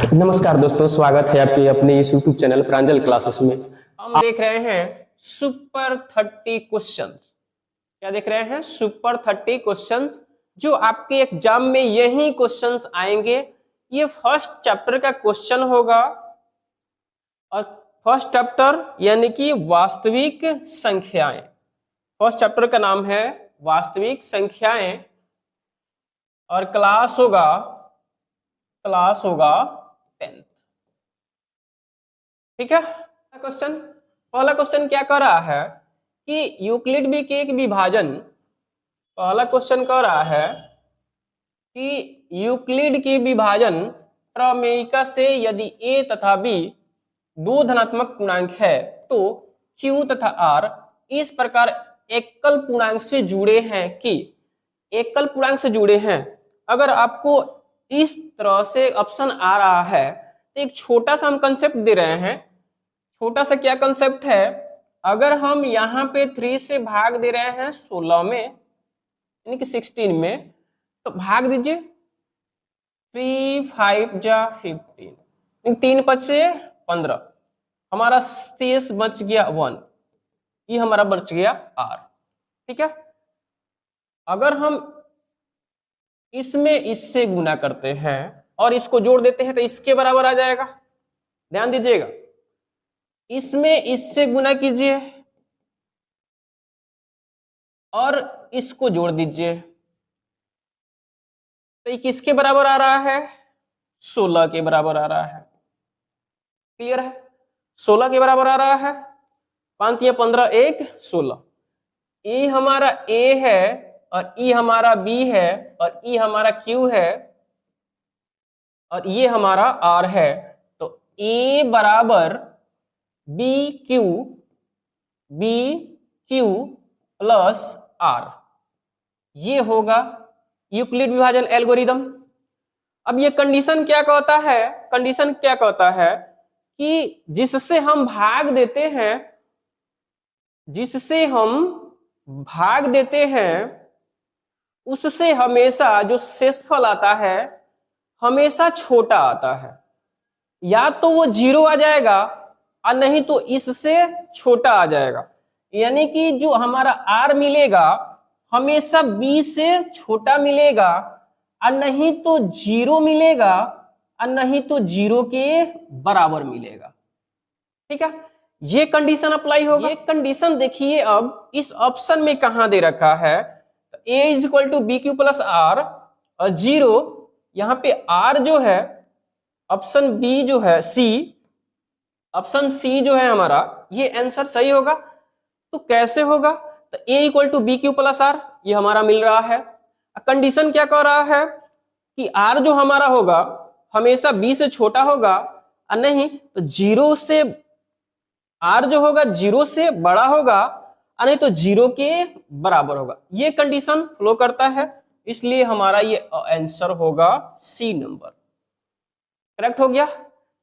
नमस्कार दोस्तों, स्वागत है आपके अपने इस YouTube चैनल प्रांजल क्लासेस में। हम देख रहे हैं सुपर 30 क्वेश्चंस। क्या देख रहे हैं? सुपर 30 क्वेश्चंस, जो आपके एग्जाम में यही क्वेश्चंस आएंगे। ये फर्स्ट चैप्टर का क्वेश्चन होगा और फर्स्ट चैप्टर यानी कि वास्तविक संख्याएं। फर्स्ट चैप्टर का नाम है वास्तविक संख्याएं और क्लास होगा 10th। ठीक है। पहला क्वेश्चन क्या कर रहा है कि यूक्लिड भी के एक विभाजन। पहला क्वेश्चन कह रहा है कि यूक्लिड की विभाजन प्रमेयिका से यदि a तथा b दो धनात्मक पूर्णांक है तो q तथा r इस प्रकार एकल पूर्णांक से जुड़े हैं कि एकल पूर्णांक से जुड़े हैं। अगर आपको इस तरह से ऑप्शन आ रहा है तो एक छोटा सा हम कंसेप्ट दे रहे हैं। छोटा सा क्या कंसेप्ट है? अगर हम यहाँ पे 3 से भाग दे रहे हैं 16 में यानी कि 16 में, तो भाग दीजिए 3 5 जा 15, 3 बचे 15, हमारा शेष बच गया 1, ये हमारा बच गया r। ठीक है। अगर हम इसमें इससे गुना करते हैं और इसको जोड़ देते हैं तो इसके बराबर आ जाएगा। ध्यान दीजिएगा, इसमें इससे गुना कीजिए और इसको जोड़ दीजिए तो ये किसके बराबर आ रहा है? 16 के बराबर आ रहा है। क्लियर है? 16 के बराबर आ रहा है। 5 या 15 1 16। ई हमारा a है और ई हमारा b है और ई हमारा q है और ये हमारा r है। तो a बराबर BQ प्लस R, ये होगा यूक्लिड विभाजन एल्गोरिदम। अब ये कंडीशन क्या कहता है? कंडीशन क्या कहता है कि जिससे हम भाग देते हैं उससे हमेशा जो शेषफल आता है हमेशा छोटा आता है। या तो वो 0 आ जाएगा और नहीं तो इससे छोटा आ जाएगा। यानी कि जो हमारा r मिलेगा हमेशा b से छोटा मिलेगा और नहीं तो 0 मिलेगा और नहीं तो 0 के बराबर मिलेगा। ठीक है, ये कंडीशन अप्लाई होगा। ये कंडीशन देखिए अब इस ऑप्शन में कहां दे रखा है? a is equal to B Q plus R और 0, यहां पे r जो है ऑप्शन बी जो है सी, ऑप्शन सी जो है हमारा, ये आंसर सही होगा। तो कैसे होगा? तो a equal to B Q plus R ये हमारा मिल रहा है। कंडीशन क्या कह रहा है कि r जो हमारा होगा हमेशा b से छोटा होगा और नहीं तो 0 से, r जो होगा 0 से बड़ा होगा और नहीं तो 0 के बराबर होगा। ये कंडीशन फ्लो करता है, इसलिए हमारा ये आंसर होगा सी नंबर। करेक्ट हो गया।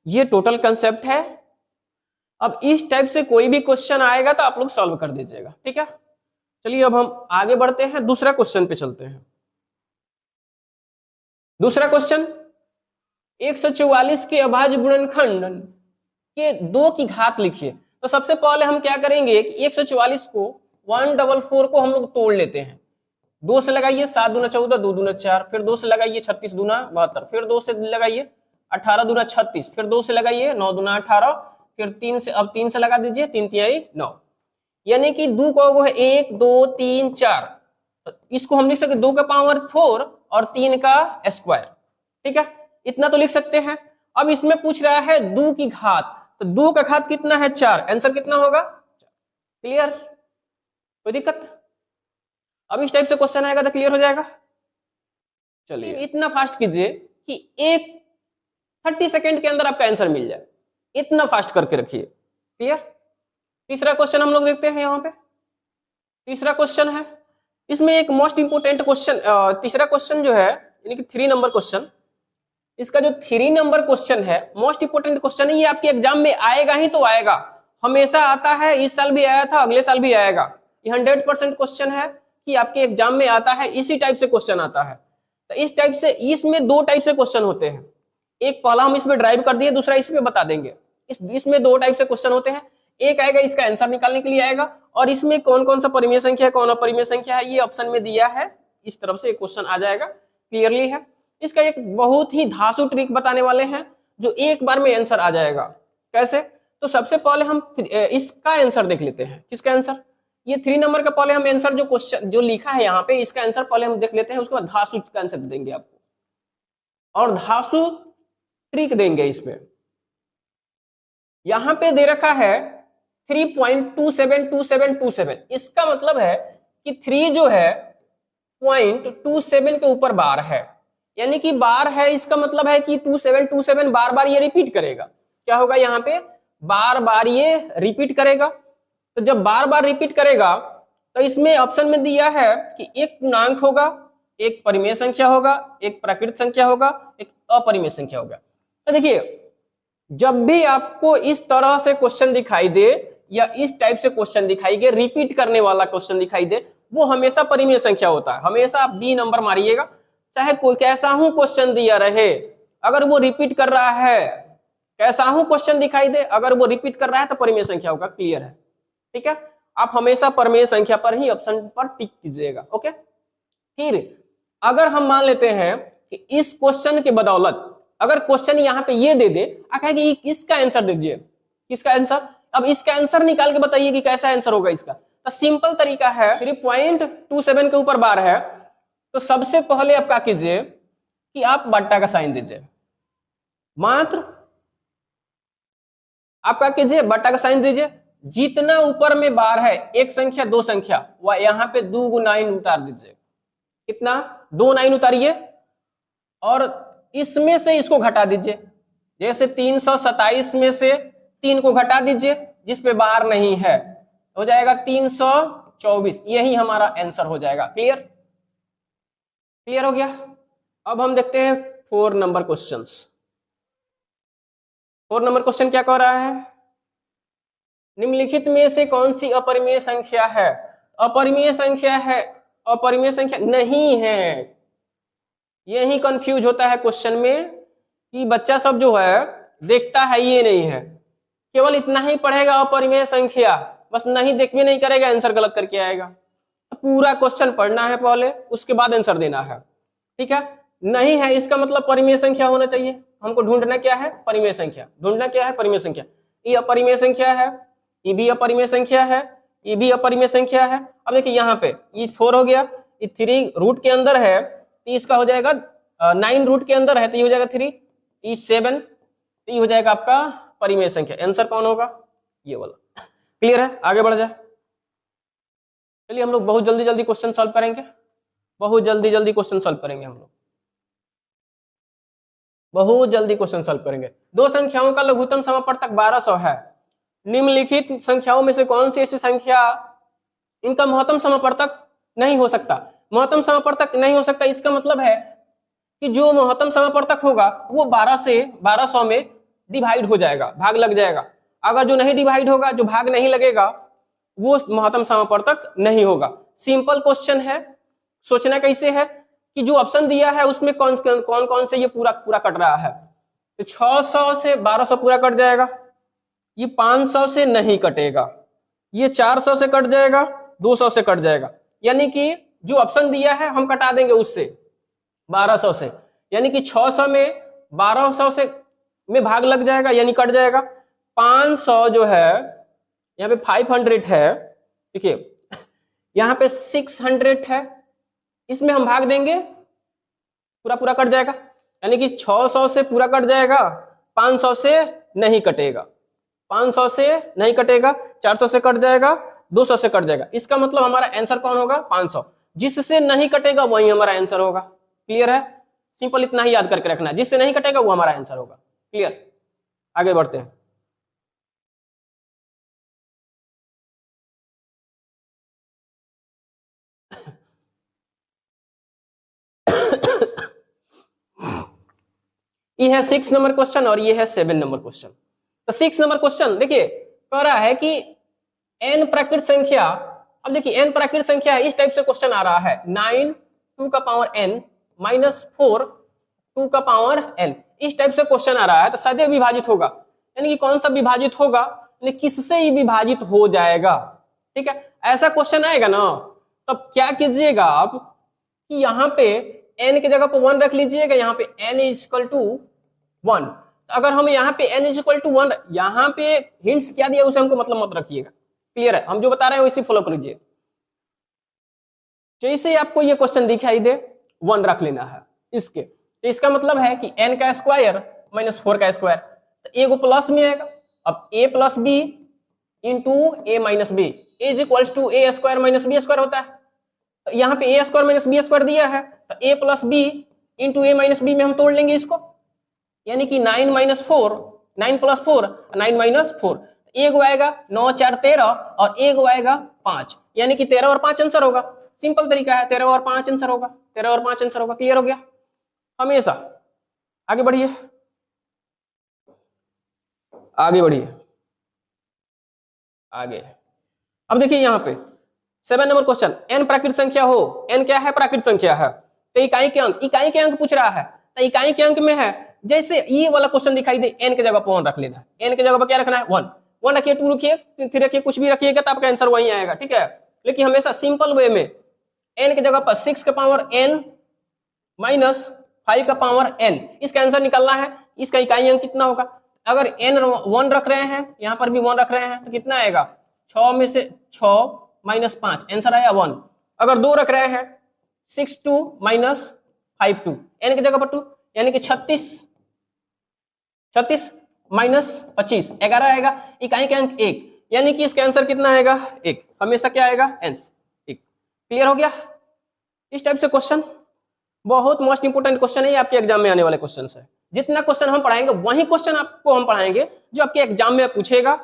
ये टोटल कंसेप्ट है। अब इस टाइप से कोई भी क्वेश्चन आएगा तो आप लोग सॉल्व कर दीजिएगा। ठीक है, चलिए अब हम आगे बढ़ते हैं, दूसरा क्वेश्चन पे चलते हैं। दूसरा क्वेश्चन, 144 के अभाज्य गुणनखंड के 2 की घात लिखिए। तो सबसे पहले हम क्या करेंगे कि 144 को 144 को हम लोग तोड़ लेते हैं। 2 से लगाइए 7 दूना 14, 2 दूना 4, फिर 2 से लगाइए 36 दूना 72, फिर 2 से लगाइए 18 दूना 36, फिर 2 से लगाइए 9 दूना 18, फिर 3 से, अब 3 से लगा दीजिए 3 तिहाई 9, यानी कि 2 का वो है 1 2 3 4। तो इसको हम लिख सकते 2 का पावर 4 और 3 का स्क्वायर। ठीक है, इतना तो लिख सकते हैं। अब इसमें पूछ रहा है 2 की घात, तो 2 का घात कितना है? 4। आंसर कितना होगा? क्लियर? कोई दिक्कत? अब इस टाइप से क्वेश्चन आएगा तो क्लियर हो जाएगा। चलिए इतना फास्ट कीजिए कि एक 30 सेकेंड के अंदर आपका आंसर मिल जाए, इतना फास्ट करके रखिए। क्लियर? तीसरा क्वेश्चन हम लोग देखते हैं। यहाँ पे तीसरा क्वेश्चन है, इसमें एक मोस्ट इंपोर्टेंट क्वेश्चन, तीसरा क्वेश्चन जो है यानी कि 3 नंबर क्वेश्चन, इसका जो 3 नंबर क्वेश्चन है मोस्ट इंपोर्टेंट क्वेश्चन है। ये आपके एग्जाम में आएगा ही तो आएगा, हमेशा आता है। इस साल भी आया था, अगले साल भी आएगा। ये 100% क्वेश्चन है कि आपके एग्जाम में आता है, इसी टाइप से क्वेश्चन आता है। तो इस टाइप से, इसमें 2 टाइप से क्वेश्चन होते हैं। एक पहला हम इसमें ड्राइव कर दिए, दूसरा इसमें बता देंगे। इसमें दो टाइप से क्वेश्चन होते हैं, एक आएगा इसका आंसर निकालने के लिए आएगा, और इसमें कौन कौन सा परिमेय संख्या है, कौन अपरिमेय संख्या है, ये ऑप्शन में दिया है, इस तरफ से एक क्वेश्चन आ जाएगा, क्लियरली है। इसका एक बहुत ही धांसू ट्रिक बताने वाले हैं जो एक बार में आंसर आ जाएगा। कैसे? तो सबसे पहले हम इसका आंसर देख लेते हैं। किसका आंसर? ये 3 नंबर का पहले हम आंसर जो क्वेश्चन जो लिखा है यहाँ पे, इसका आंसर पहले हम देख लेते हैं, उसके बाद धांसू का आंसर देंगे आपको, और धांसू ट्रिक देंगे इसमें। यहां पे दे रखा है 3.272727, इसका मतलब है कि 3 जो है 0.27 के ऊपर बार है, यानी कि बार है, इसका मतलब है कि 2727 बार बार ये रिपीट करेगा। क्या होगा यहाँ पे? बार बार ये रिपीट करेगा। तो जब बार बार रिपीट करेगा तो इसमें ऑप्शन में दिया है कि एक पूर्णांक होगा, एक परिमेय संख्या होगा, एक प्राकृत संख्या होगा, एक अपरिमेय संख्या होगा। तो देखिए, जब भी आपको इस तरह से क्वेश्चन दिखाई दे या इस टाइप से क्वेश्चन दिखाई दे, रिपीट करने वाला क्वेश्चन दिखाई दे, वो हमेशा परिमेय संख्या होता है। हमेशा आप बी नंबर मारिएगा, चाहे कोई कैसा हूं क्वेश्चन दिया रहे, अगर वो रिपीट कर रहा है, कैसा हूं क्वेश्चन दिखाई दे, अगर वो रिपीट कर रहा है तो परिमेय संख्या होगा। क्लियर है? ठीक है, आप हमेशा परिमेय संख्या पर ही ऑप्शन पर टिक कीजिएगा। ओके, फिर अगर हम मान लेते हैं कि इस क्वेश्चन के बदौलत अगर क्वेश्चन यहाँ पे ये दे दे, कि इसका आंसर दीजिए, किसका आंसर, अब इसका आंसर निकाल के बताइए कि कैसा आंसर होगा इसका। तो सिंपल तरीका है, 3.27 के ऊपर बार है, तो सबसे पहले आप क्या कीजिए कि आप बट्टा का साइन दीजिए, मात्र आप क्या कीजिए, बट्टा का साइन दीजिए। जितना ऊपर में बार है, एक संख्या दो संख्या, वह यहाँ पे 2 9 उतार दीजिए। कितना? 2 9 उतारिए, और इसमें से इसको घटा दीजिए। जैसे 327 में से 3 को घटा दीजिए, जिस पे बार नहीं है, हो जाएगा 324। यही हमारा आंसर हो जाएगा। क्लियर? क्लियर हो गया? अब हम देखते हैं 4 नंबर क्वेश्चन। 4 नंबर क्वेश्चन क्या कह रहा है? निम्नलिखित में से कौन सी अपरिमेय संख्या है? अपरिमेय संख्या है, अपरिमेय संख्या नहीं है। यही कंफ्यूज होता है क्वेश्चन में कि बच्चा सब जो है देखता है ये नहीं है, केवल इतना ही पढ़ेगा अपरिमेय संख्या, बस नहीं देख भी नहीं करेगा, आंसर गलत करके आएगा। पूरा क्वेश्चन पढ़ना है पहले, उसके बाद आंसर देना है। ठीक है? नहीं है इसका मतलब परिमेय संख्या होना चाहिए। हमको ढूंढना क्या है? परिमेय संख्या। ढूंढना क्या है? परिमेय संख्या। ये अपरिमेय संख्या है, ये भी अपरिमेय संख्या है, ये भी अपरिमेय संख्या है। अब देखिए यहाँ पे ये 4 हो गया, ये 3 रूट के अंदर है, तो इसका हो जाएगा 9 रूट के अंदर है, तो ये हो जाएगा 3, ये 7, तो ये हो जाएगा आपका परिमेय संख्या। आंसर कौन होगा? ये वाला। क्लियर है? आगे बढ़ जाए। चलिए हम लोग बहुत जल्दी जल्दी क्वेश्चन सॉल्व करेंगे, बहुत जल्दी जल्दी क्वेश्चन सॉल्व करेंगे, हम लोग बहुत जल्दी क्वेश्चन सॉल्व करेंगे। दो संख्याओं का लघुत्तम समापवर्तक 1200 है। निम्नलिखित संख्याओं में से कौन सी ऐसी संख्या इनका महत्तम समापवर्तक नहीं हो सकता? महत्तम समापवर्तक नहीं हो सकता, इसका मतलब है कि जो महत्तम समापवर्तक होगा वो 12 से 1200 में डिवाइड हो जाएगा, भाग लग जाएगा। अगर जो नहीं डिवाइड होगा, जो भाग नहीं लगेगा, वो महत्तम समापवर्तक नहीं होगा। सिंपल क्वेश्चन है। सोचना कैसे है कि जो ऑप्शन दिया है उसमें कौन कौन से ये पूरा पूरा कट रहा है। तो 600 से 1200 पूरा कट जाएगा, ये 500 से नहीं कटेगा, ये 400 से कट जाएगा, 200 से कट जाएगा, यानी कि जो ऑप्शन दिया है हम कटा देंगे उससे 1200 से, यानी कि 600 में 1200 से में भाग लग जाएगा, यानी कट जाएगा। 500 जो है यहाँ पे 500 है, देखिए यहाँ पे 600 है, इसमें हम भाग देंगे, पूरा पूरा कट जाएगा, यानी कि 600 से पूरा कट जाएगा, 500 से नहीं कटेगा, 500 से नहीं कटेगा, 400 से कट जाएगा, 200 से कट जाएगा। इसका मतलब हमारा आंसर कौन होगा? 500। जिससे नहीं कटेगा वही हमारा आंसर होगा। क्लियर है? सिंपल इतना ही याद करके रखना है, जिससे नहीं कटेगा वो हमारा आंसर होगा। क्लियर? आगे बढ़ते हैं। ये है 6 नंबर क्वेश्चन और ये है 7 नंबर क्वेश्चन। तो 6 नंबर क्वेश्चन देखिए कह रहा है कि n प्राकृत संख्या, अब देखिए n प्राकृत संख्या है, इस टाइप से क्वेश्चन आ रहा है 9 2 का पावर n -4 2 का पावर n, इस टाइप से क्वेश्चन आ रहा है तो सदैव विभाजित होगा, यानी कि कौन सा विभाजित होगा, यानी किससे ही विभाजित हो जाएगा। ठीक है, ऐसा क्वेश्चन आएगा ना, तब क्या कीजिएगा आप कि यहाँ पे n की जगह पर 1 रख लीजिएगा, यहाँ पे n इज इक्वल टू 1। अगर हम यहाँ पे n इज इक्वल टू 1, यहाँ पे हिंट्स क्या दिया उसे हमको मतलब मत रखिएगा, क्लियर है, हम जो बता रहे हैं वैसे फॉलो करिए। जैसे आपको ये क्वेश्चन दिखाई दे 1 रख लेना है इसके, तो इसका मतलब है कि n का स्क्वायर माइनस 4 का स्क्वायर, तो ए को प्लस में आएगा। अब a plus B into A minus B is equals to A square minus B square होता है। तो यहाँ पे A square minus B square दिया है, तो a plus B into A minus B में हम तोड़ लेंगे इसको, यानी कि 9 माइनस 4, 9 प्लस 4, 9 माइनस 4, एक आएगा 9 4 13 और एक आएगा 5, यानी कि 13 और 5 आंसर होगा। सिंपल तरीका है, 13 और 5 आंसर होगा, 13 और 5 आंसर होगा। क्लियर हो गया? हमेशा आगे बढ़िए, आगे बढ़िए, आगे। अब देखिए यहाँ पे 7 नंबर क्वेश्चन, n प्राकृत संख्या हो, n क्या है? प्राकृत संख्या है, तो इकाई के अंक पूछ रहा है, तो इकाई के अंक में है, जैसे ये वाला क्वेश्चन दिखाई दे n के जगह पर 1 रख लेना है, n के जगह पर क्या रखना है? 1 रखिए, 2 रखिए, 3 रखिए, कुछ भी रखिएगा तो आपका आंसर वही आएगा। ठीक है, लेकिन हमेशा सिंपल वे में n के जगह पर 6 का पावर n माइनस 5 का पावर n, इसका आंसर निकालना है। इसका इकाई अंक कितना होगा? अगर n 1 रख रहे हैं, यहाँ पर भी 1 रख रहे हैं, तो कितना आएगा? 6 में से 6 माइनस 5, आंसर आया 1। अगर 2 रख रहे हैं, 6 2 माइनस 5 2, n की जगह पर 2, यानी कि 36 माइनस 25, 11 आएगा। इकाई के अंक 1, यानी कि इसका आंसर कितना आएगा? 1। हमेशा क्या आएगा? आंसर 1। क्लियर हो गया? इस टाइप से क्वेश्चन बहुत मोस्ट इंपोर्टेंट क्वेश्चन है, ये आपके एग्जाम में आने वाले क्वेश्चन है। जितना क्वेश्चन हम पढ़ाएंगे वही क्वेश्चन आपको हम पढ़ाएंगे जो आपके एग्जाम में पूछेगा।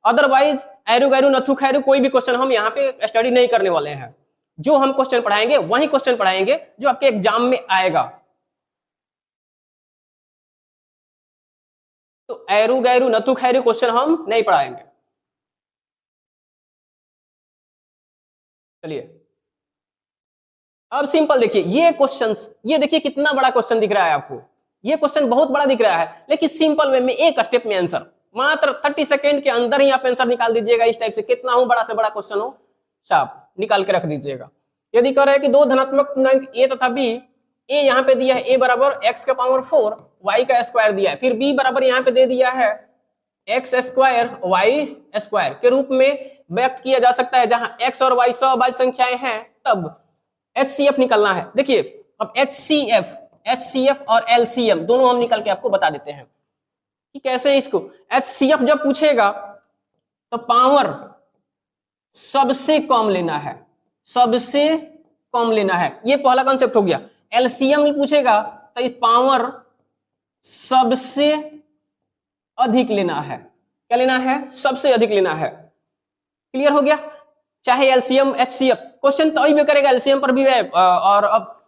अदरवाइज एरू गैरू नथु खैरू कोई भी क्वेश्चन हम यहाँ पे स्टडी नहीं करने वाले हैं। जो हम क्वेश्चन पढ़ाएंगे वही क्वेश्चन पढ़ाएंगे जो आपके एग्जाम में आएगा। तो एरू गैरू नथु खैरू क्वेश्चन हम नहीं पढ़ाएंगे। चलिए अब सिंपल देखिए ये क्वेश्चंस, ये देखिए कितना बड़ा क्वेश्चन दिख रहा है आपको, ये क्वेश्चन बहुत बड़ा दिख रहा है, लेकिन सिंपल वे में एक स्टेप में आंसर, मात्र 30 सेकंड के अंदर ही आप आंसर निकाल दीजिएगा। इस टाइप से कितना हो बड़ा से बड़ा क्वेश्चन हो, साफ निकाल के रख दीजिएगा। यदि कह रहे हैं कि दो धनात्मक पूर्णांक a तथा b, a यहाँ पे दिया है a बराबर x का पावर 4 y का स्क्वायर दिया है, फिर b बराबर यहाँ पे दे दिया है x स्क्वायर y स्क्वायर के रूप में व्यक्त किया जा सकता है, जहां x और y सहभाज्य संख्याएं हैं, तब HCF निकालना है। देखिए अब HCF और LCM दोनों हम निकल के आपको बता देते हैं कि कैसे। इसको HCF जब पूछेगा तो पावर सबसे कम लेना है, सबसे कम लेना है, ये पहला कॉन्सेप्ट हो गया। LCM पूछेगा तो पावर सबसे अधिक लेना है। क्या लेना है? सबसे अधिक लेना है। क्लियर हो गया? चाहे LCM HCF क्वेश्चन तो भी करेगा, LCM पर भी है और अब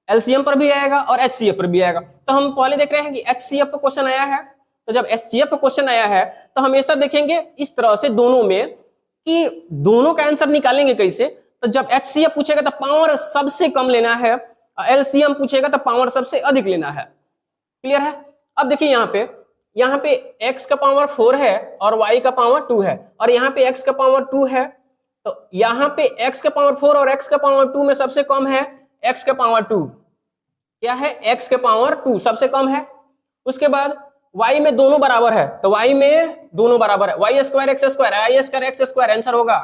LCM पर भी आएगा और HCF पर भी आएगा। तो हम पहले देख रहे हैं कि HCF पर क्वेश्चन आया है, तो जब HCF पर क्वेश्चन आया है तो हमेशा देखेंगे इस तरह से दोनों में कि दोनों का आंसर निकालेंगे कैसे। तो जब HCF पूछेगा तो पावर सबसे कम लेना है, LCM पूछेगा तो पावर सबसे अधिक लेना है। क्लियर है? अब देखिए यहाँ पे x का पावर 4 है और y का पावर 2 है, और यहाँ पे x का पावर 2 है, तो यहाँ पे x का पावर 4 और x का पावर 2 में सबसे कम है x का पावर 2। क्या है? x के पावर 2 सबसे कम है। उसके बाद y में दोनों बराबर है, तो y में दोनों बराबर है, y स्क्वायर एक्स स्क्वायर, आई स्क्वायर एक्स स्क्वायर आंसर होगा।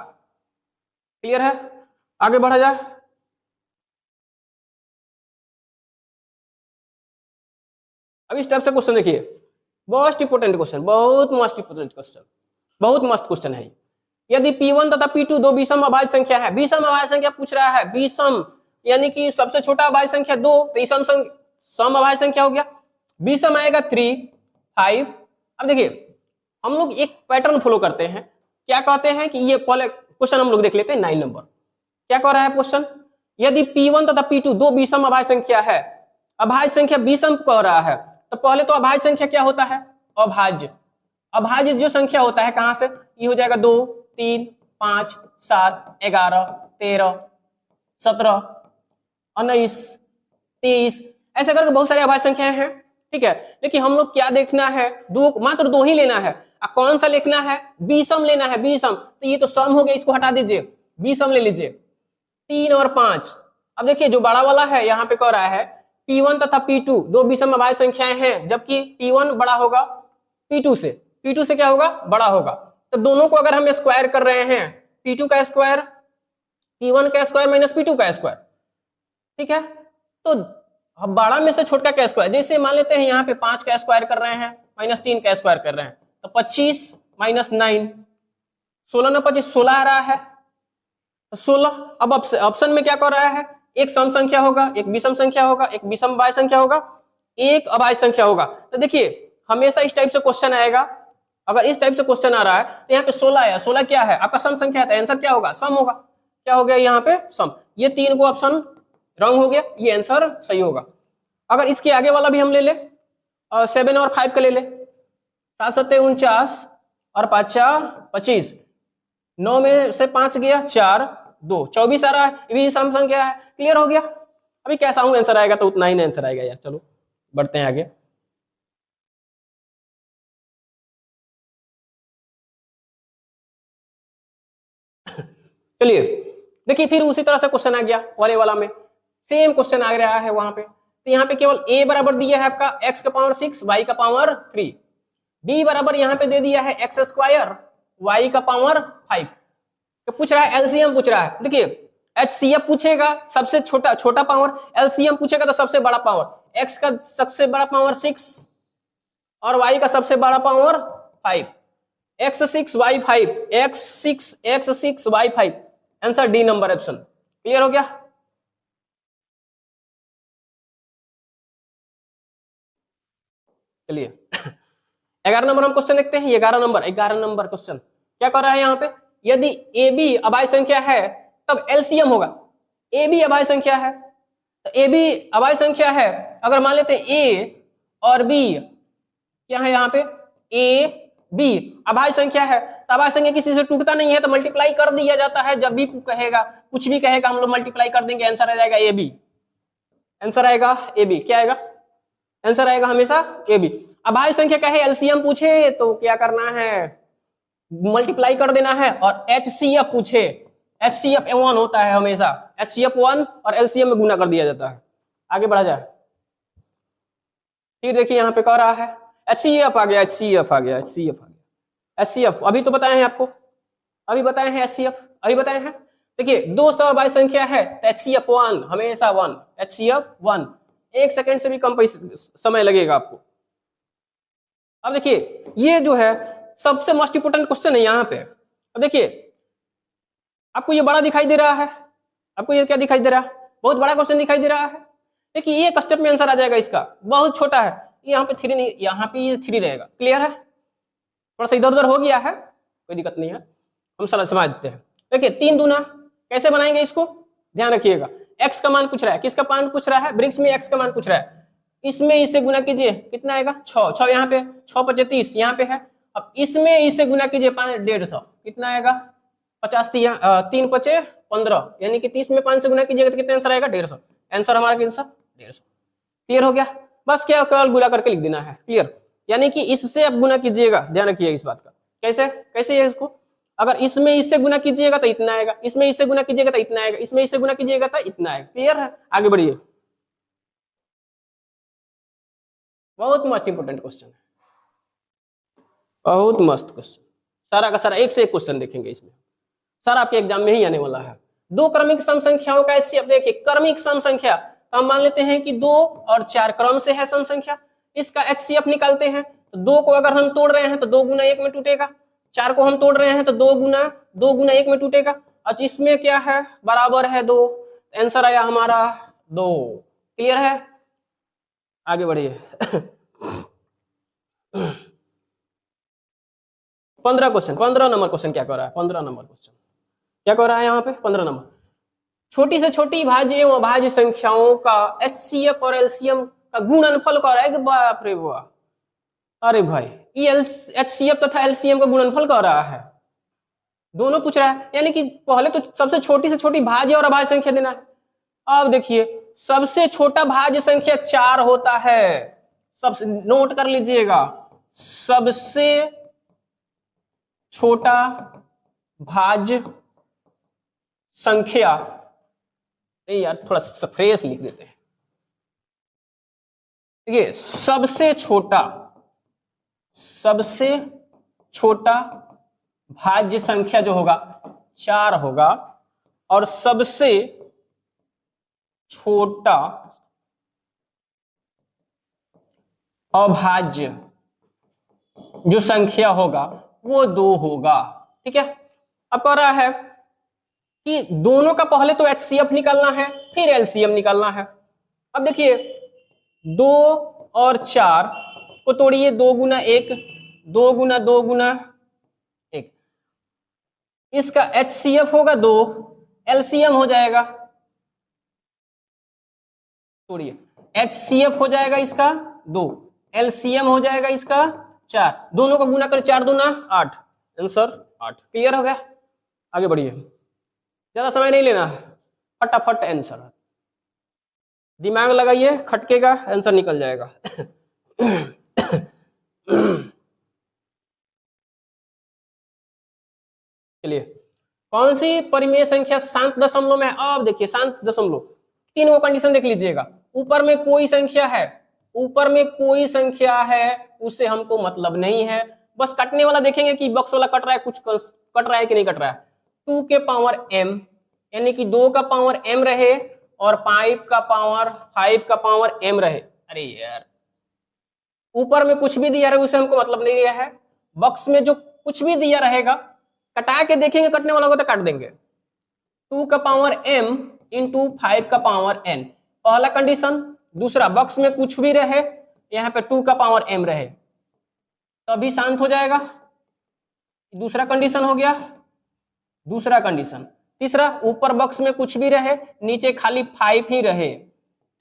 क्लियर है? आगे बढ़ा जाए। अब इस टाइप से क्वेश्चन देखिए, मोस्ट इंपोर्टेंट क्वेश्चन, बहुत मोस्ट इंपोर्टेंट क्वेश्चन, बहुत मस्त क्वेश्चन है। यदि P1 तथा P2 दो विषम अभाज्य संख्या है, विषम अभाज्य संख्या पूछ रहा है, विषम यानी कि सबसे छोटा अभाज्य संख्या 2, तो सम अभाज्य संख्या हो गया। विषम आएगा 3 5। अब देखिए हम लोग एक पैटर्न फॉलो करते हैं, क्या कहते हैं कि ये पहले क्वेश्चन हम लोग देख लेते हैं 9 नंबर। क्या कह रहा है क्वेश्चन? यदि P1 तथा P2 दो विषम अभाज्य संख्या है, अभाज्य संख्या विषम कह रहा है, तो पहले तो अभाज्य संख्या क्या होता है? अभाज्य। अभाज्य जो संख्या होता है कहां से? ये हो जाएगा 2 3 5 7 11 13 17 19 23, ऐसे करके बहुत सारी अभाज्य संख्याएं हैं, ठीक है। लेकिन हम लोग क्या देखना है, मात्र दो ही लेना है। कौन सा लिखना है, बीसम लेना है, बीसम। तो ये तो सम हो गया, इसको हटा दीजिए, बीसम ले लीजिए, 3 और 5। अब देखिए जो बड़ा वाला है यहाँ पे कह रहा है P1 तथा P2 दो विषम अभाज्य संख्याएं हैं, जबकि P1 बड़ा होगा P2 से, P2 से क्या होगा, बड़ा होगा। तो दोनों को अगर हम स्क्वायर कर रहे हैं, P2 का स्क्वायर P1 का स्क्वायर माइनस P2 का स्क्वायर, ठीक है। तो बड़ा में से छोटा का स्क्वायर, जैसे मान लेते हैं यहाँ पे 5 का स्क्वायर कर रहे हैं माइनस 3 का स्क्वायर कर रहे हैं, तो 25 माइनस 9, 16 ना 25, 16 आ रहा है, 16। अब ऑप्शन में क्या कर रहा है, एक सम संख्या होगा, एक विषम संख्या होगा, एक विषम अभाज्य संख्या होगा, एक अभाज्य संख्या होगा। तो देखिए हमेशा इस टाइप से क्वेश्चन आएगा, अगर इस टाइप से क्वेश्चन आ रहा है तो यहाँ पे 16 है, 16 क्या है, आपका सम संख्या है, तो आंसर क्या होगा, सम होगा। क्या हो गया यहाँ पे, सम। ये 3 को ऑप्शन रॉन्ग हो गया, ये आंसर सही होगा। अगर इसके आगे वाला भी हम ले ले, 7 और 5 का ले ले, 7 7 49 और 5 25, 9 में से 5 गया 4, 2 24 आ रहा है, ये भी सम संख्या है। क्लियर हो गया। अभी कैसा हूं आंसर आएगा तो उतना ही आंसर आएगा यार। चलो बढ़ते हैं आगे। चलिए देखिए फिर उसी तरह से क्वेश्चन आ गया, वाले वाला में सेम क्वेश्चन आ रहा है वहां पे। तो यहाँ पे केवल a बराबर दिया है आपका x का पावर 6 y का पावर 3, b बराबर यहाँ पे दे दिया है x स्क्वायर y का पावर 5। तो पूछ रहा है एलसीएम पूछ रहा है। देखिए एचसीएफ पूछेगा सबसे छोटा पावर, एलसीएम पूछेगा तो सबसे बड़ा पावर। x का सबसे बड़ा पावर 6 और y का सबसे बड़ा power 5, x6 y5, x6 y5, answer D number option. Clear हो गया। चलिए 11 नंबर हम क्वेश्चन देखते हैं। 11 नंबर क्वेश्चन क्या कर रहा है यहाँ पे, यदि ए बी अभाज्य संख्या है तब एलसीएम होगा। ए बी अभाज्य संख्या है, तो ए बी अभाज्य संख्या है, अगर मान लेते हैं ए और बी क्या है, यहाँ पे ए बी अभाज्य संख्या है, तो अभाज्य संख्या किसी से टूटता नहीं है, तो मल्टीप्लाई कर दिया जाता है। जब भी कहेगा कुछ भी कहेगा हम लोग मल्टीप्लाई कर देंगे, आंसर आ जाएगा ए बी, आंसर आएगा ए बी। क्या आएगा, आंसर आएगा हमेशा ए बी। अभाज्य संख्या कहे एलसीएम पूछे तो क्या करना है, मल्टीप्लाई कर देना है। और एचसीएफ पूछे, एचसीएफ 1 होता है हमेशा, एचसीएफ 1 और एलसीएम में गुना कर दिया जाता है। आगे बढ़ा जाए। फिर देखिए यहाँ पे कह रहा है एचसीएफ आ गया, एचसीएफ आ गया, एचसीएफ आ गया, एचसीएफ अभी तो बताए हैं आपको, अभी बताए हैं एचसीएफ, अभी बताए हैं। देखिए 2 अभाज्य संख्या है तो एचसीएफ 1 हमेशा 1, एचसीएफ 1। 1 सेकंड से भी कम समय लगेगा आपको। अब देखिए ये जो है सबसे मोस्ट इंपोर्टेंट क्वेश्चन है यहाँ पे। अब देखिए आपको ये बड़ा दिखाई दे रहा है, आपको ये क्या दिखाई दे रहा है, बहुत बड़ा क्वेश्चन दिखाई दे रहा है। देखिए एक स्टेप में आंसर आ जाएगा इसका, बहुत छोटा है। यहाँ पे 3 नहीं, यहाँ पे ये 3 रहेगा। क्लियर है, थोड़ा सा इधर उधर हो गया है, कोई दिक्कत नहीं है, हम समझ देते हैं। देखिए 3 दूना कैसे बनाएंगे इसको, ध्यान रखिएगा। x का मान पूछ रहा है, किसका मान पूछ रहा है, वृक्ष में x का मान पूछ रहा है। इसमें इससे गुना कीजिए, कितना आएगा 6, 6 यहाँ पे, 6 5 30 यहाँ पे है। अब इसमें इससे गुना कीजिए 5 150, कितना आएगा 50, 3 5 15, यानी कि 30 में 5 से गुना कीजिएगा तो कितना आंसर आएगा 150। आंसर हमारा आंसर 150। क्लियर हो गया। बस क्या केवल गुना करके लिख देना है। क्लियर, यानी कि इससे आप गुना कीजिएगा, ध्यान रखिएगा इस बात का। कैसे कैसे है इसको, अगर इसमें इससे गुना कीजिएगा तो इतना आएगा, इसमें इससे गुना कीजिएगा तो इतना आएगा, इसमें इससे गुना कीजिएगा तो इतना आएगा। क्लियर है, आगे बढ़िए। बहुत मस्त इंपोर्टेंट क्वेश्चन है, बहुत मस्त क्वेश्चन। सारा का सारा एक से एक क्वेश्चन देखेंगे इसमें, सारा आपके एग्जाम में ही आने वाला है। 2 क्रमिक सम संख्याओं का एचसीएफ। देखिए क्रमिक सम संख्या, तो हम मान लेते हैं कि 2 और 4 क्रम से है सम संख्या, इसका एचसीएफ निकालते हैं। तो 2 को अगर हम तोड़ रहे हैं तो 2 गुना 1 में टूटेगा, 4 को हम तोड़ रहे हैं तो 2 गुना 1 में टूटेगा, और इसमें क्या है बराबर है 2, आंसर आया हमारा 2। क्लियर है, आगे बढ़िए। 15 क्वेश्चन, 15 नंबर क्वेश्चन क्या कर रहा है, 15 नंबर क्वेश्चन क्या कर रहा है यहाँ पे 15 नंबर। छोटी से छोटी भाज्य एवं अभाज्य संख्याओं का एचसीएफ और एलसीएम का गुणनफल कर रहा है। बाप रे वाह, अरे भाई ये एचसीएफ तथा एलसीएम का गुणनफल कर रहा है, दोनों पूछ रहा है। यानी कि पहले तो सबसे छोटी से छोटी भाज्य और अभाज्य संख्या देना है। अब देखिए सबसे छोटा भाज्य संख्या 4 होता है। सब नोट कर लीजिएगा, सबसे छोटा भाज्य संख्या, नहीं यार थोड़ा सा फ्रेश लिख देते हैं। देखिए सबसे छोटा भाज्य संख्या जो होगा 4 होगा, और सबसे छोटा अभाज्य जो संख्या होगा वो 2 होगा। ठीक है, अब कह रहा है कि दोनों का पहले तो HCF निकालना है, फिर LCM निकालना है। अब देखिए 2 और 4 को तोड़िए, 2 गुना 1, 2 गुना 2 गुना 1, इसका HCF होगा 2, LCM हो जाएगा, तोड़िए, HCF हो जाएगा इसका 2, LCM हो जाएगा इसका 4, दोनों का गुना करें 4 दूना 8, आंसर 8। क्लियर हो गया, आगे बढ़िए, ज्यादा समय नहीं लेना है, फटाफट आंसर, दिमाग लगाइए, खटकेगा आंसर निकल जाएगा। चलिए, कौन सी परिमेय संख्या शांत दशमलव में? अब देखिए शांत दशमलव, तीन वो कंडीशन देख लीजिएगा, ऊपर में कोई संख्या है, ऊपर में कोई संख्या है उससे हमको मतलब नहीं है, बस कटने वाला देखेंगे कि बॉक्स वाला कट रहा है, कुछ कट रहा है कि नहीं कट रहा है। 2 के पावर m, यानी कि 2 का पावर m रहे और 5 का पावर m रहे। अरे यार, ऊपर में कुछ भी दिया रहे उसे हमको मतलब नहीं दिया है, बॉक्स में जो कुछ भी दिया रहेगा कटा के देखेंगे, कटने वाला होगा तो काट देंगे। 2 का पावर m इंटू 5 का पावर n, पहला कंडीशन। दूसरा, बॉक्स में कुछ भी रहे, यहाँ पे 2 का पावर m रहे तभी शांत हो जाएगा, दूसरा कंडीशन हो गया। दूसरा कंडीशन, तीसरा, ऊपर बॉक्स में कुछ भी रहे, नीचे खाली 5 ही रहे,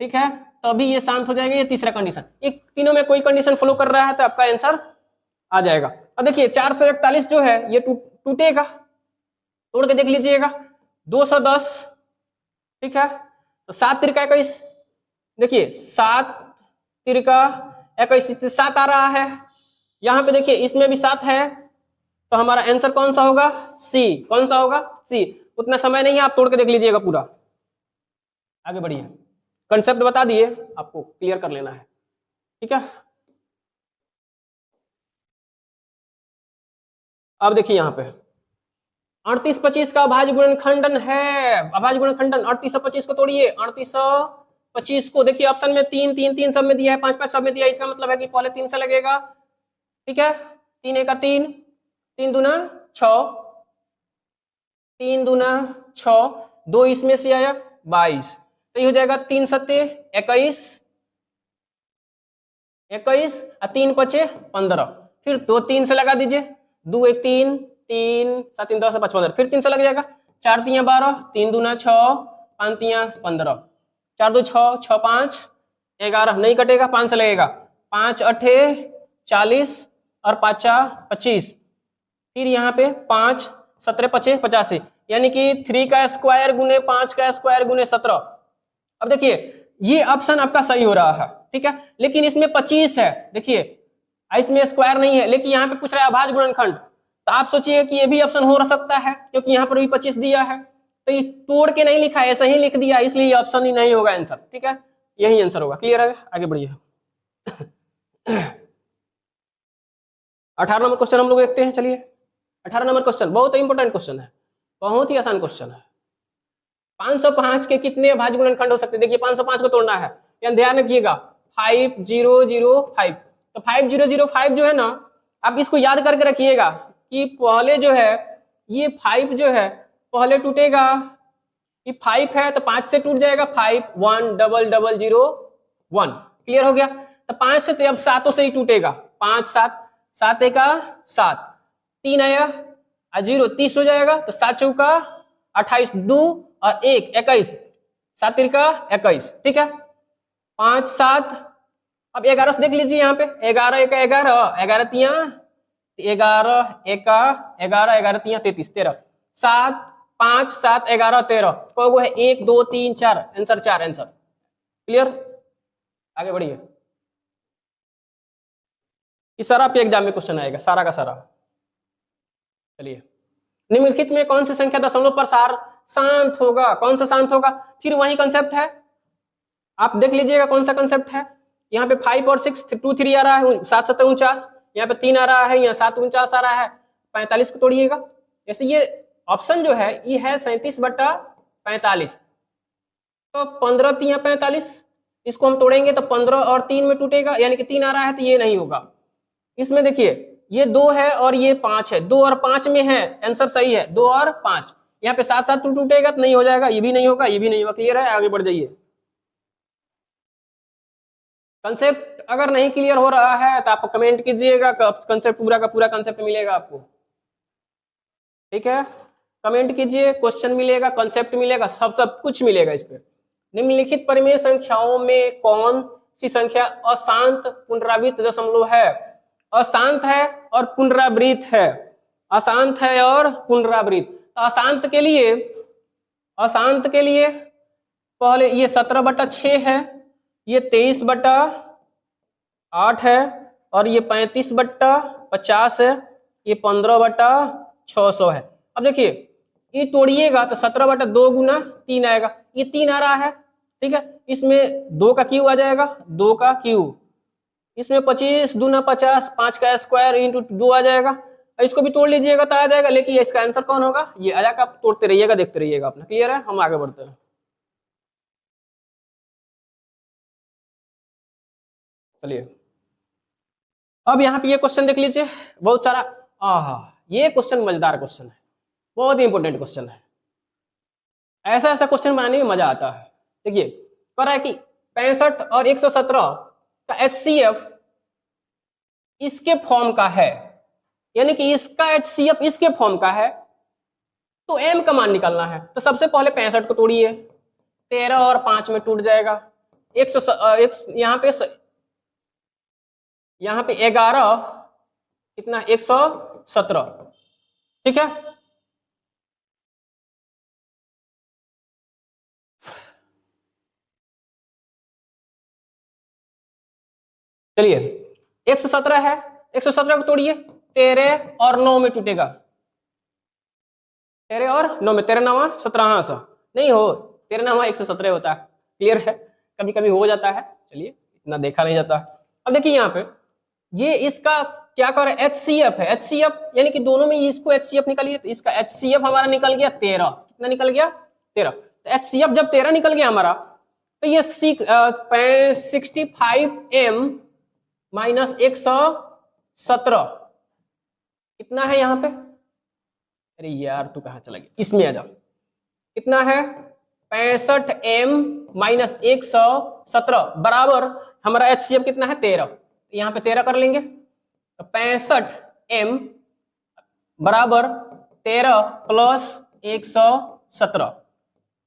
ठीक है, तभी ये शांत हो जाएगा, ये तीसरा कंडीशन। ये तीनों में कोई कंडीशन फॉलो कर रहा है तो आपका आंसर आ जाएगा। अब देखिए 441 जो है ये टूटेगा, तोड़ के देख लीजिएगा, 210, ठीक है, तो 7 तिरका 21, देखिए 7 तिरका 21, 7 आ रहा है, यहां पे देखिए इसमें भी 7 है, तो हमारा आंसर कौन सा होगा? सी। कौन सा होगा? सी। उतना समय नहीं है, आप तोड़ के देख लीजिएगा पूरा। आगे बढ़िए, कंसेप्ट बता दिए, आपको क्लियर कर लेना है, ठीक है। अब देखिए यहाँ पे 3825 का अभाज्य गुणनखंडन है, अभाज्य गुणनखंडन 3825 को तोड़िए, 3825 को देखिए ऑप्शन में 3 3 3 सब में दिया है, 5 5 सब में दिया है, इसका मतलब है कि पहले 3 से लगेगा, ठीक है, 3 1 3, 3 दूना 6, 3 दूना 6, 2 इसमें से आया 22, तो ये हो जाएगा 3 सत्ते 21, 21 और 3 पचे 15, फिर 2 3 से लगा दीजिए, 2 1 3, 3 7 3 10 5 15, फिर 3 से लग जाएगा, 4 3 12, 3 दूना 6, 5 3 15, 4 2 6, 6 5 11, नहीं कटेगा, 5 से लगेगा, 5 8 40 और 5 25, फिर यहाँ पे 5 17 5 85, यानी कि 3 का स्क्वायर गुने 5 का स्क्वायर गुने 17। अब देखिए ये ऑप्शन आपका सही हो रहा है, ठीक है, लेकिन इसमें 25 है, देखिए इसमें स्क्वायर नहीं है, लेकिन यहाँ पे पूछ रहा है अभाज्य गुणनखंड, तो आप सोचिए कि ये भी ऑप्शन हो सकता है, क्योंकि यहाँ पर भी 25 दिया है, तो ये तोड़ के नहीं लिखा है, ऐसा ही लिख दिया, इसलिए ऑप्शन ही नहीं होगा आंसर, ठीक है, यही आंसर होगा। क्लियर है, आगे बढ़िए। 18 नंबर क्वेश्चन हम लोग देखते हैं, चलिए 18 नंबर क्वेश्चन बहुत इंपॉर्टेंट क्वेश्चन है, बहुत ही आसान क्वेश्चन है। 505 के कितने अभाज्य गुणनखंड हो सकते हैं? देखिए 505 को तोड़ना है, यानी ध्यान रखिएगा 5005, तो 5005 जो है ना, आप इसको याद करके रखिएगा कि पहले जो है ये 5 जो है पहले टूटेगा, ये 5 है तो 5 से टूट जाएगा, 5 1 0 0 0 1, क्लियर हो गया, तो 5 से तो अब 7 से ही टूटेगा, 5 7 7 1 7, 3 आया 0 30 हो जाएगा, तो 7 चौका 28, 2 और 1 21, 7 तिरका 21, ठीक है, 5 7, अब 11 से देख लीजिए यहाँ पे, 11 1 11, 11 तिया 11 1 11, 11 तिया 33, 13, 7 5 7 11 13, को है 1 2 3 4, आंसर 4, आंसर क्लियर? आगे बढ़िए। इस सारा आपके एग्जाम में क्वेश्चन आएगा, सारा का सारा। चलिए, निम्नलिखित में कौन सी संख्या दशमलव प्रसार शांत होगा? कौन सा शांत होगा? फिर वही कंसेप्ट है, आप देख लीजिएगा कौन सा कंसेप्ट है। यहाँ पे 5 और 6 2 3 आ रहा है, 7 7 49, यहाँ पे 3 आ रहा है, यहाँ 7 49 आ रहा है, 45 को तोड़िएगा। जैसे ये ऑप्शन जो है ये है 37/45, तो 15 3 45, इसको हम तोड़ेंगे तो 15 और 3 में टूटेगा, यानी कि 3 आ रहा है, तो ये नहीं होगा। इसमें देखिए ये 2 है और ये 5 है, 2 और 5 में है, आंसर सही है 2 और 5। यहाँ पे 7 7 टूटेगा तो नहीं हो जाएगा, ये भी नहीं होगा, ये भी नहीं होगा। क्लियर है? आगे बढ़ जाइए। कंसेप्ट अगर नहीं क्लियर हो रहा है तो आप कमेंट कीजिएगा, कंसेप्ट पूरा का पूरा कंसेप्ट मिलेगा आपको, ठीक है? कमेंट कीजिए, क्वेश्चन मिलेगा, कंसेप्ट मिलेगा, सब कुछ मिलेगा इस पे। निम्नलिखित परिमेय संख्याओं में कौन सी संख्या अशांत पुनरावृत्त दशमलव है? अशांत है और पुनरावृत्त है, अशांत है और पुनरावृत्त। तो अशांत के लिए पहले ये 17/6 है, ये 23/8 है, और ये 35/50 है, ये 15/600 है। अब देखिए ये तोड़िएगा तो 17/2 गुना 3 आएगा, ये 3 आ रहा है, ठीक है? इसमें 2 का क्यू आ जाएगा, 2 का क्यू, इसमें 25 दूना 50, 5 का स्क्वायर इंटू 2 आ जाएगा। इसको भी तोड़ लीजिएगा तो आ जाएगा, लेकिन इसका आंसर कौन होगा? ये आ जाएगा। आप तोड़ते रहिएगा, देखते रहिएगा अपना। क्लियर है? हम आगे बढ़ते हैं। चलिए, अब यहाँ पे ये क्वेश्चन देख लीजिए, बहुत सारा। ये क्वेश्चन मजेदार क्वेश्चन है, बहुत ही इंपॉर्टेंट क्वेश्चन है। ऐसा ऐसा क्वेश्चन बनाने में मजा आता है। देखिए कह रहा है कि 65 और 117 का HCF इसके फॉर्म का है, यानी कि इसका HCF इसके फॉर्म का है, तो M का मान निकालना है। तो सबसे पहले 65 को तोड़िए, 13 और 5 में टूट जाएगा। यहाँ पे 11 कितना? 117, ठीक है? चलिए 117 है, 117 को तोड़िए, 13 और 9 में टूटेगा, 13 और 9 में, 13 9 17, नहीं हो, 13 9 117 होता है। क्लियर है? कभी कभी हो जाता है, चलिए इतना देखा नहीं जाता। अब देखिए यहाँ पे ये इसका क्या कर रहा है? HCF है, HCF यानी कि दोनों में इसको HCF निकालिए, तो इसका HCF हमारा निकल गया 13। कितना निकल गया? 13। तो HCF जब 13 निकल गया हमारा, तो ये 65M माइनस 117 कितना है यहाँ पे? अरे यार तू कहाँ चला गया, इसमें आ जाओ। कितना है? 65M माइनस 117 बराबर हमारा HCF कितना है? 13। यहाँ पे 13 कर लेंगे, तो 65M बराबर 13 प्लस 117,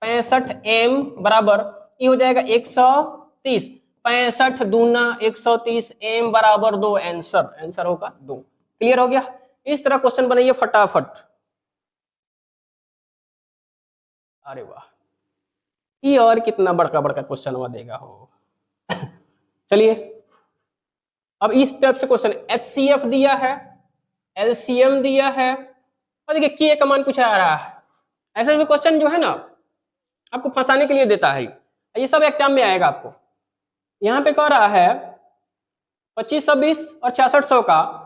65M बराबर ये हो जाएगा 130, 65 दूना 130, M बराबर 2, आंसर होगा 2। क्लियर हो गया? इस तरह क्वेश्चन बनाइए फटाफट। अरे वाह, ये और कितना बड़का बड़का क्वेश्चन हुआ देगा हो। चलिए अब इस टाइप से क्वेश्चन, HCF दिया है, LCM दिया है, और देखिए K का मान पूछा जा रहा है। ऐसे ऐसे क्वेश्चन जो है ना आपको फंसाने के लिए देता है, ये सब एग्जाम में आएगा आपको। यहाँ पे कह रहा है 2520 और 6600 का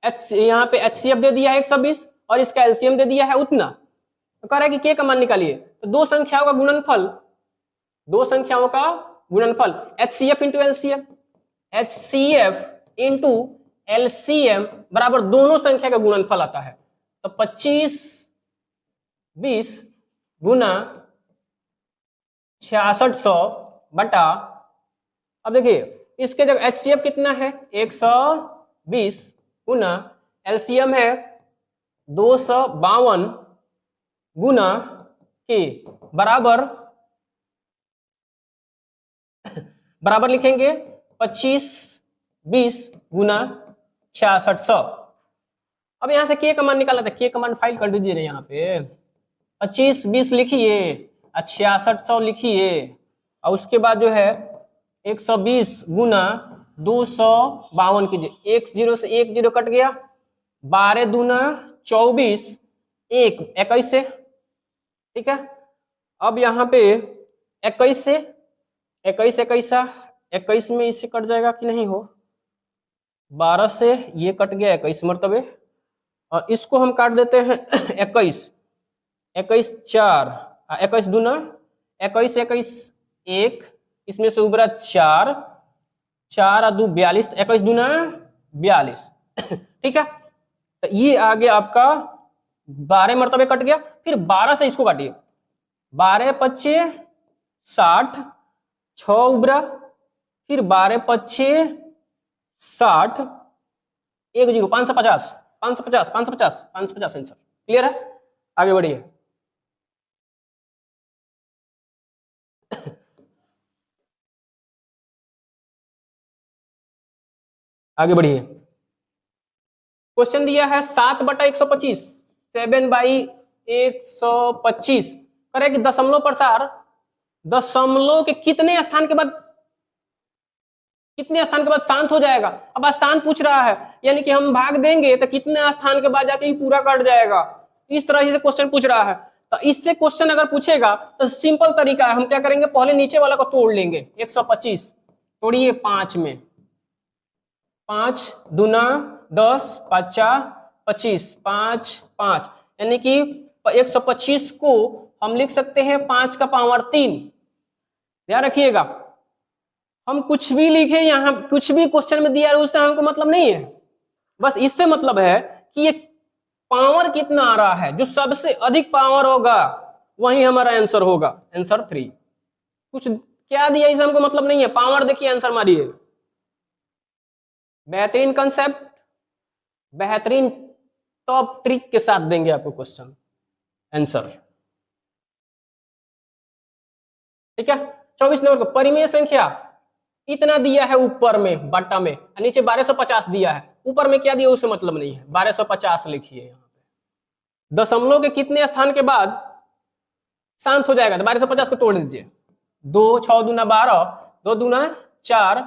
यहाँ पे HCF दे दिया है 120 और इसका LCM दे दिया है उतना, तो कह रहा है कि K का मान निकालिए। तो दो संख्याओं का गुणनफल, HCF into LCM, HCF into LCM बराबर दोनों संख्या का गुणनफल आता है। तो 2520 गुना 6600 बटा, अब देखिए इसके जगह HCF कितना है? 120 गुना LCM है 252 गुना K बराबर लिखेंगे 2520 गुना 6600। अब यहां से K का मान निकाला था, K का मान फाइल कर दीजिए यहाँ पे, 2520 लिखिए, 6600 लिखिए, और उसके बाद जो है 120 गुना 252 कीजिए, एक जीरो से एक जीरो कट गया, 12 दूना 24, एक 21 से, ठीक है। अब यहाँ पे 21 से 21 21 में इससे कट जाएगा कि नहीं हो, 12 से ये कट गया 21 मरतबे, और इसको हम काट देते हैं 21 21 4 21 दूना 21 21 एक, इसमें से उबरा 4 4 और 2 42, 21 दूना 42 ठीक है। तो ये आगे आपका 12 मरतबे कट गया, फिर 12 से इसको काटिए, 12 पच्चे 60, 6 उबरा, फिर 12 पच्चे 60, 1 जीरो 550 550 550 550 आंसर। क्लियर है, आगे बढ़िए। आगे बढ़िए, क्वेश्चन दिया है 7/125, 7/125 करें दशमलव प्रसार, दशमलव के कितने स्थान के बाद शांत हो जाएगा। अब स्थान पूछ रहा है, यानी कि हम भाग देंगे तो कितने स्थान के बाद जाके ही पूरा कट जाएगा, इस तरह से क्वेश्चन पूछ रहा है। तो इससे क्वेश्चन अगर पूछेगा तो सिंपल तरीका है, हम क्या करेंगे, पहले नीचे वाला को तोड़ लेंगे, 125 तोड़िए 5 में, 5 दूना 10 5 25, 5 5, यानी कि 125 को हम लिख सकते हैं 5 का पावर 3। ध्यान रखिएगा, हम कुछ भी लिखे यहाँ, कुछ भी क्वेश्चन में दिया है उससे हमको मतलब नहीं है, बस इससे मतलब है कि ये पावर कितना आ रहा है, जो सबसे अधिक पावर होगा वही हमारा आंसर होगा, आंसर 3। कुछ क्या दिया इससे हमको मतलब नहीं है, पावर देखिए आंसर मारिए। बेहतरीन कंसेप्ट, बेहतरीन टॉप ट्रिक के साथ देंगे आपको क्वेश्चन आंसर, ठीक है। 24 नंबर को परिमेय संख्या इतना दिया है ऊपर में बट्टा में, नीचे 1250 दिया है, ऊपर में क्या दिया उससे मतलब नहीं है, 1250 लिखिए। यहाँ पे दशमलव के कितने स्थान के बाद शांत हो जाएगा, तो 1250 को तोड़ दीजिए, 2 6 दूना 12, 2 दूना 4,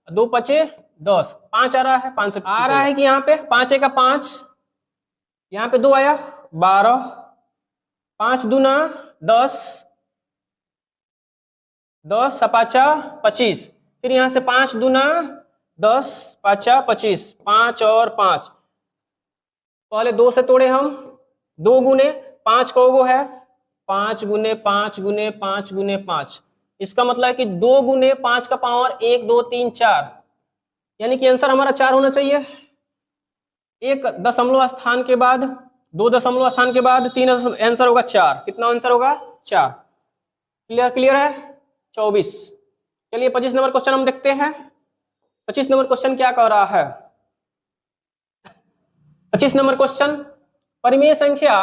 2 पचे 10, 5 आ रहा है, 5 से आ रहा है कि यहाँ पे 5 का 5, यहाँ पे 2 आया 12, 5 दूना 10, 10 5 25, फिर यहां से 5 दूना 10 5 25, 5 और 5, पहले 2 से तोड़े हम, 2 गुने 5 को है, 5 गुने 5 गुने 5 गुने 5, इसका मतलब है कि 2 गुने 5 का पावर 1 2 3 4, यानी कि आंसर हमारा 4 होना चाहिए। एक दशमलव स्थान के बाद, 2 दशमलव स्थान के बाद 3 आंसर होगा 4, कितना आंसर होगा 4। क्लियर, क्लियर है। 24, चलिए 25 नंबर क्वेश्चन हम देखते हैं। 25 नंबर क्वेश्चन क्या कह रहा है, 25 नंबर क्वेश्चन परिमेय संख्या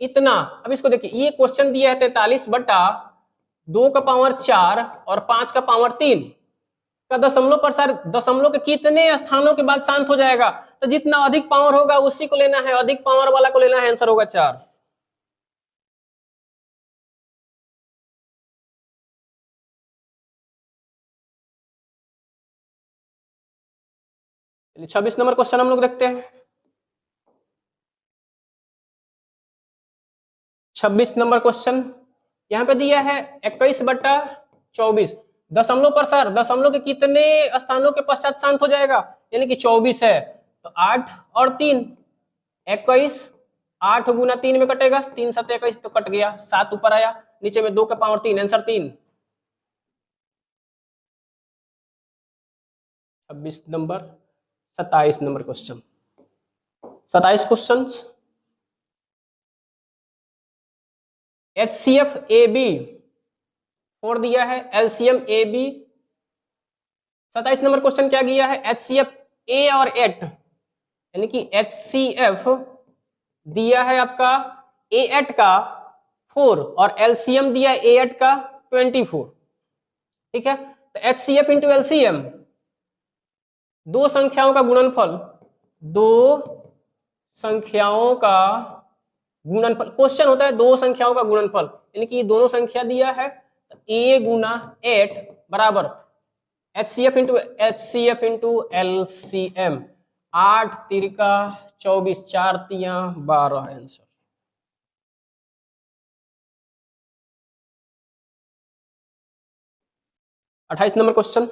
इतना, अब इसको देखिए, ये क्वेश्चन दिया है 43/2 का पावर 4 और 5 का पावर 3 का दशमलव प्रसार दशमलव के कितने स्थानों के बाद शांत हो जाएगा, तो जितना अधिक पावर होगा उसी को लेना है, अधिक पावर वाला को लेना है, आंसर होगा 4। चलिए 26 नंबर क्वेश्चन हम लोग देखते हैं। 26 नंबर क्वेश्चन यहाँ पे दिया है 21/24, दशमलव प्रसार दशमलव के कितने स्थानों के पश्चात शांत हो जाएगा, यानी कि 24 है तो 8 और 3 21, 8 गुना 3 में कटेगा, 3 7 21 तो कट गया, 7 ऊपर आया, नीचे में 2 का power 3, answer 3। 26 number 27 number question, 27 question, HCF AB 4 दिया है, LCM AB। 27 नंबर क्वेश्चन क्या दिया है, HCF A और 8, यानी कि HCF दिया है आपका A8 का 4 और LCM दिया है A8 का 24, ठीक है। तो HCF इंटू LCM, दो संख्याओं का गुणनफल, दो संख्याओं का गुणनफल, क्वेश्चन होता है दो संख्याओं का गुणनफल, यानी कि दोनों संख्या दिया है ए गुना 8 बराबर HCF इंटू LCM। 8 तिरिका 24, 4 तिया 12 आंसर। अट्ठाईस नंबर क्वेश्चन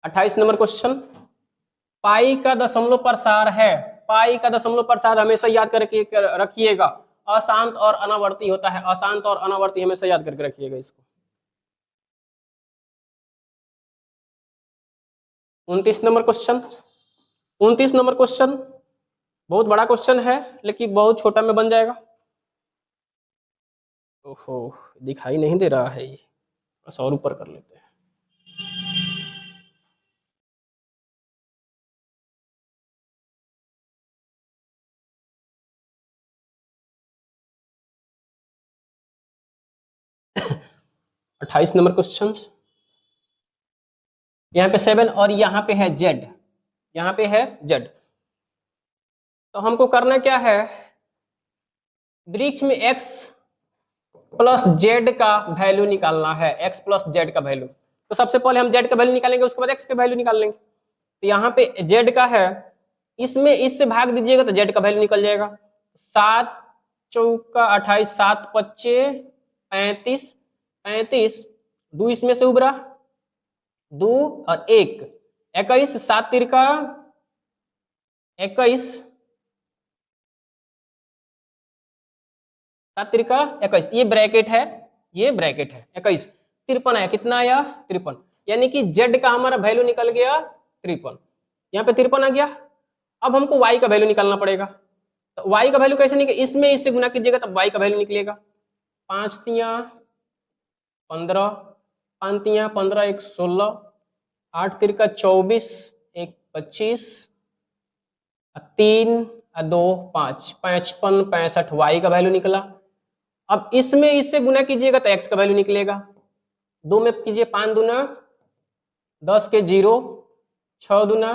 28 नंबर क्वेश्चन, पाई का दशमलव प्रसार है। पाई का दशमलव प्रसार हमेशा याद करके रखिएगा, अशांत और अनावर्ती होता है। अशांत और अनावर्ती हमेशा याद करके रखिएगा इसको। 29 नंबर क्वेश्चन, 29 नंबर क्वेश्चन बहुत बड़ा क्वेश्चन है लेकिन बहुत छोटा में बन जाएगा। ओहो, दिखाई नहीं दे रहा है ये, बस और ऊपर कर लेते हैं। अट्ठाईस नंबर क्वेश्चन, यहाँ पे 7 और यहाँ पे है Z, यहाँ पे है Z। तो हमको करना क्या है, वृक्ष में x प्लस z का वैल्यू निकालना है। x प्लस z का वैल्यू, तो सबसे पहले हम z का वैल्यू निकालेंगे, उसके बाद x का वैल्यू निकाल लेंगे। तो यहाँ पे z का है, इसमें इससे भाग दीजिएगा तो z का वैल्यू निकल जाएगा। 7 चौका 28, 7 पच्चे 35, 35 2 इसमें से उबरा 2 और 1 21, 7 तिरका 21, 7 तिरका 21, ये ब्रैकेट है, ये ब्रैकेट है 21। 53 आया, कितना आया 53, यानी कि z का हमारा वैल्यू निकल गया 53। यहाँ पे 53 आ गया। अब हमको y का वैल्यू निकालना पड़ेगा। तो y का वैल्यू कैसे निकले, इसमें इससे गुना कीजिएगा तब y का वैल्यू निकलेगा। 5 तिया 15, 5 तिया 15, 1 16, 8 तिरका 24, 1 25, 3 2 5, 55 65 y का वैल्यू निकला। अब इसमें इससे गुना कीजिएगा तो x का वैल्यू निकलेगा। 2 में कीजिए, 5 दूना 10 के 0, 6 दूना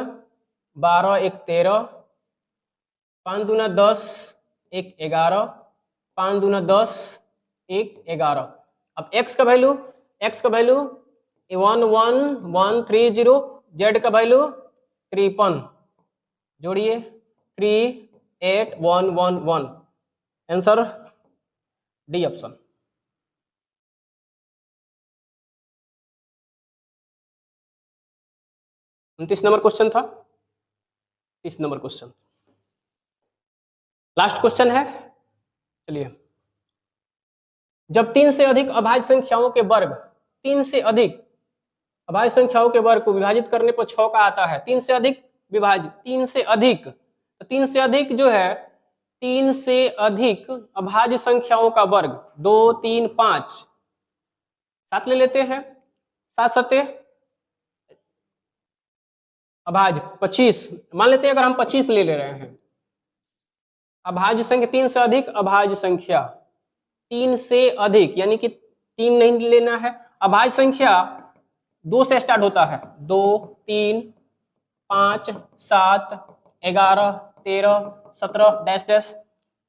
12, 1 13, 5 दूना 10, 1 11, 5 दूना 10, 1 11। अब x का वैल्यू 11130, z का वैल्यू 53, जोड़िए 38111, answer D option. 29 number question था। 30 नंबर क्वेश्चन लास्ट क्वेश्चन है। चलिए, जब 3 से अधिक अभाज्य संख्याओं के वर्ग, 3 से अधिक अभाज्य संख्याओं के वर्ग को विभाजित करने पर 6 का आता है। 3 से अधिक विभाजित, 3 से अधिक, 3 से अधिक जो है, 3 से अधिक अभाज्य संख्याओं का वर्ग 2 3 5, 7 ले लेते हैं, 7 सत्ते अभाज्य 25 मान लेते हैं। अगर हम 25 ले रहे हैं अभाज्य संख्या, 3 से अधिक अभाज्य संख्या, 3 से अधिक यानी कि 3 नहीं लेना है। अभाज्य संख्या 2 से स्टार्ट होता है, 2 3 5 7 11 13 17 डैश डैश।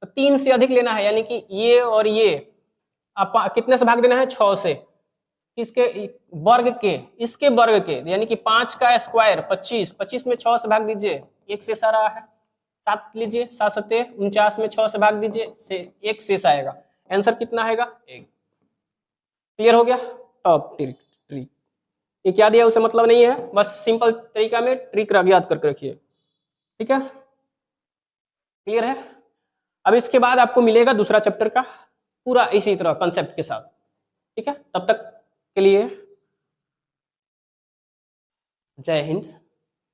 तो 3 से अधिक लेना है, यानी कि ये और ये कितने से भाग देना है, 6 से। किसके वर्ग के, इसके वर्ग के, यानी कि 5 का स्क्वायर 25, 25 में 6 से भाग दीजिए, 1 शेष आ रहा है। 7 लीजिए, 7 सत्ते 49 में 6 से भाग दीजिए, से 1 शेष आएगा। आंसर कितना आएगा, 1। क्लियर हो गया। टॉप ट्रिक, ये क्या दिया उसे मतलब नहीं है, बस सिंपल तरीका में ट्रिक याद करके रखिए, ठीक है। क्लियर है। अब इसके बाद आपको मिलेगा दूसरा चैप्टर का पूरा इसी तरह कंसेप्ट के साथ, ठीक है। तब तक के लिए जय हिंद।